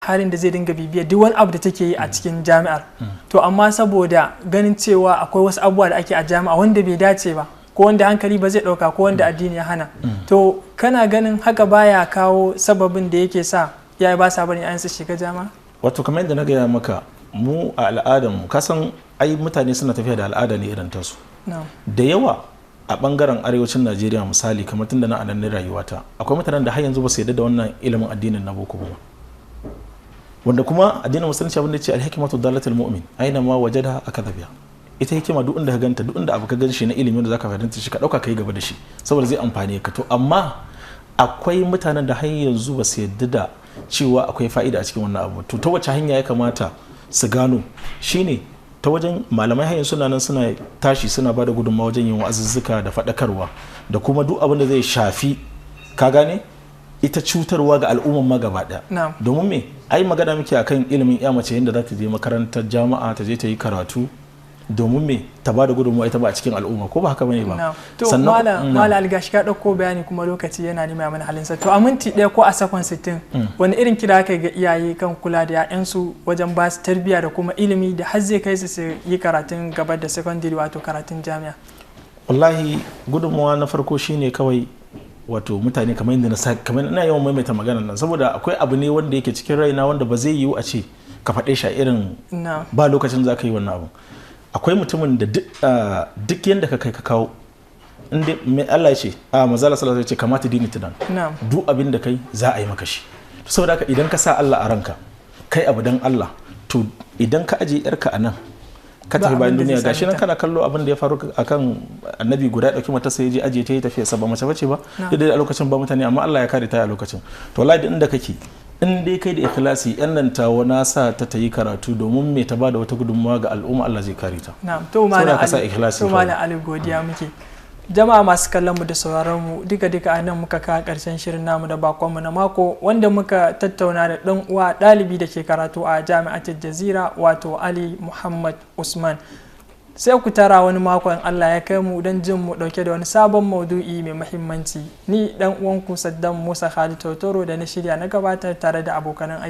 halin da zai dinga bibiyar duk wani abu da take yi a cikin jami'ar. To amma saboda ganin cewa akwai wasu abubuwa da ake a jami'a wanda bai dace ba ko wanda hankali ba zai ɗauka ko wanda addini ya hana, to kana ganin haka baya kawo sababin da yake sa yayi ba sa bari ayansu shiga jami'a? Wato kamar yadda na gaya maka, mu a al'adarmu kasan ai mutane suna tafiya da al'ada ne irin tasu. Da yawa a bangaren arewacin Najeriya misali, kamar tun da na anan rayuwata, akwai mutanen da har yanzu ba su yarda da wannan ilimin addinin na boko ba, wanda kuma addinin musulunci abin da ya ce alhikmatu dalatul mu'min aina ma wajada akadha biha. Ita hikima duk inda ka ganta, duk inda abu ka gan shi na ilimin da zaka fahimta shi ka dauka kai gaba da shi saboda zai amfane ka. To amma akwai mutanen da har yanzu ba su yarda da cewa akwai fa'ida a cikin wannan abu. To ta wace hanya ya kamata su gano? Shine ta wajen malamai hanyar suna nan suna tashi suna bada gudunmawa wajen yin wa'azuzzuka da faɗakarwa da kuma duk abin da zai shafi, ka gane, ita cutarwa ga al'umman ma gaba ɗaya. Domin me ai magana muke akan ilimin ya mace yadda za ta je makarantar jama'a ta je ta yi karatu, domin me ta bada gudunmawa ita ba a cikin al'umma, ko ba haka bane ba? To mala algashi ka ɗauko bayani kuma lokaci yana nema mana halinsa. To a minti ɗaya ko a sakon 60 wani irin kira kai ga iyaye kan kula da 'ya'yansu wajen ba su tarbiyya da kuma ilimi da har zai kai su yi karatun gaba da secondary wato karatun jami'a? Wallahi gudunmawa na farko shine kawai wato mutane kamar yadda kamar ina yawan maimaita maganar nan saboda akwai abu ne wanda yake cikin raina wanda ba zai yiwu a ce ka faɗe shi a irin ba lokacin za ka yi wannan abu. Akwai mutumin da duk yadda ka kai ka kawo, inda mai Allah ya ce mazala sallallahu alaihi ce kamata dini tunan, duk abin da kai za a yi maka shi. Saboda haka idan ka sa Allah a ranka kai abu dan Allah, to idan ka aje yarka a nan ka tafi bayan duniya, gashi nan kana kallo abin da ya faru akan annabi guda dauki mata sai ya je aje ta yi tafiya ba mace bace ba, duk da a lokacin ba mutane amma Allah ya kare ta a lokacin. To wallahi inda kake in dai kai da ikhlasi yan nan ta wana sa ta yi karatu domin me ta bada wata gudunmawa ga al'umma, Allah zai kare ta. Na'am, to malam Ali godiya muke. Jama'a masu kallon mu da sauraron mu duka a nan muka kawo karshen shirin namu da bakon mu na mako wanda muka tattauna da dan uwa dalibi da ke karatu a Jami'atul Jazira wato Ali Muhammad Usman. Sai ku tara wani makon Allah ya kai mu don jin mu dauke da wani sabon maudu'i mai muhimmanci. Ni dan uwanku Saddam Musa Khalid Totoro da na shirya na gabatar tare da abokan aiki.